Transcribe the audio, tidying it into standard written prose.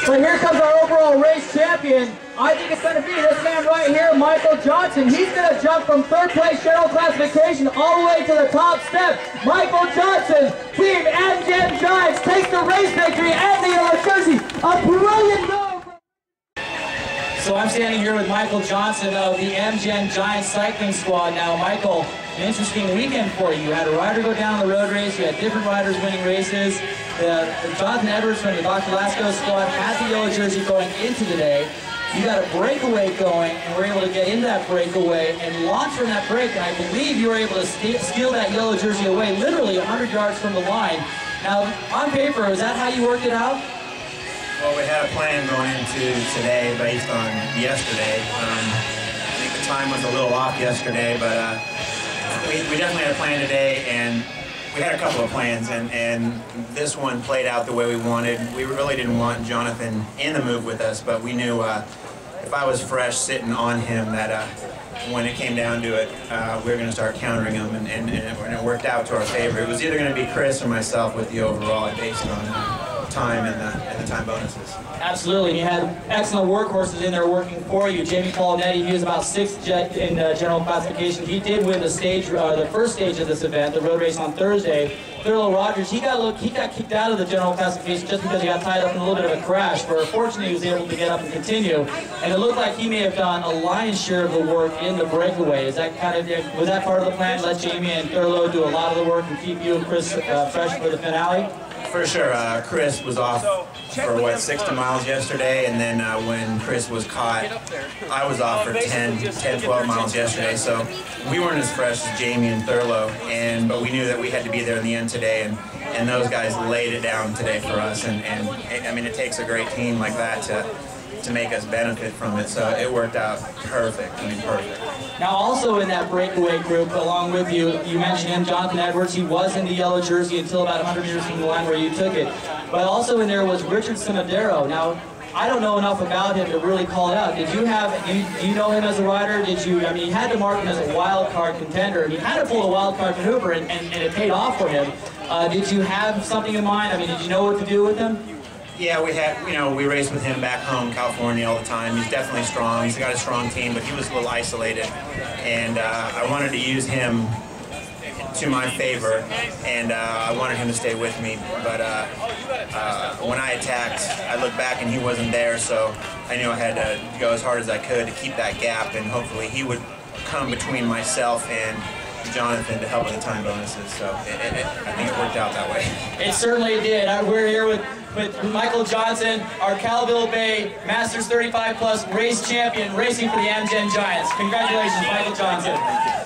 So here comes our overall race champion. I think it's going to be this man right here, Michael Johnson. He's going to jump from third place general classification all the way to the top step. Michael Johnson, Team Amgen Giants, takes the race victory and the yellow jersey. A brilliant goal. So I'm standing here with Michael Johnson of the Amgen Giants cycling squad. Now, Michael, an interesting weekend for you. You had a rider go down the road race. You had different riders winning races. Johnathan Edwards from the Barry Lasko squad has the yellow jersey going into the day. You got a breakaway going, and were able to get into that breakaway and launch from that break, and I believe you were able to steal that yellow jersey away literally 100 yards from the line. Now, on paper, is that how you worked it out? Well, we had a plan going into today based on yesterday. I think the time was a little off yesterday, but we definitely had a plan today, and we had a couple of plans, and this one played out the way we wanted. We really didn't want Johnathan in the move with us, but we knew if I was fresh sitting on him that when it came down to it, we were going to start countering him, and it worked out to our favor. It was either going to be Chris or myself with the overall based on time and the time bonuses. Absolutely. You had excellent workhorses in there working for you. Jamie Paulanetti, he was about 6th in general classification. He did win the stage, the first stage of this event, the road race on Thursday. Thurlow Rogers, he got kicked out of the general classification just because he got tied up in a little bit of a crash, but fortunately he was able to get up and continue. And it looked like he may have done a lion's share of the work in the breakaway. Is that was that part of the plan? Let Jamie and Thurlow do a lot of the work and keep you and Chris fresh for the finale? For sure. Chris was off for 60 miles yesterday, and then when Chris was caught, I was off for 12 miles yesterday, so we weren't as fresh as Jamie and Thurlow, but we knew that we had to be there in the end today, and those guys laid it down today for us, and I mean, it takes a great team like that to make us benefit from it, so it worked out perfect. I mean, perfect. Now, also in that breakaway group, along with you, you mentioned him, Johnathan Edwards. He was in the yellow jersey until about 100 meters from the line where you took it. But also in there was Richard Cimadero. Now, I don't know enough about him to really call it out. Did you do you know him as a rider? Did you, I mean, you had to mark him as a wild card contender, and he had to pull a wild card maneuver, and it paid off for him. Did you have something in mind? I mean, did you know what to do with him? Yeah, we raced with him back home in California all the time. He's definitely strong. He's got a strong team, but he was a little isolated. And I wanted to use him to my favor, and I wanted him to stay with me. But when I attacked, I looked back and he wasn't there, so I knew I had to go as hard as I could to keep that gap, and hopefully he would come between myself and Johnathan to help with the time bonuses. So I think it worked out that way. It certainly did. We're here with Michael Johnson, our Callville Bay Masters 35+ race champion, racing for the Amgen Giants. Congratulations, Michael Johnson.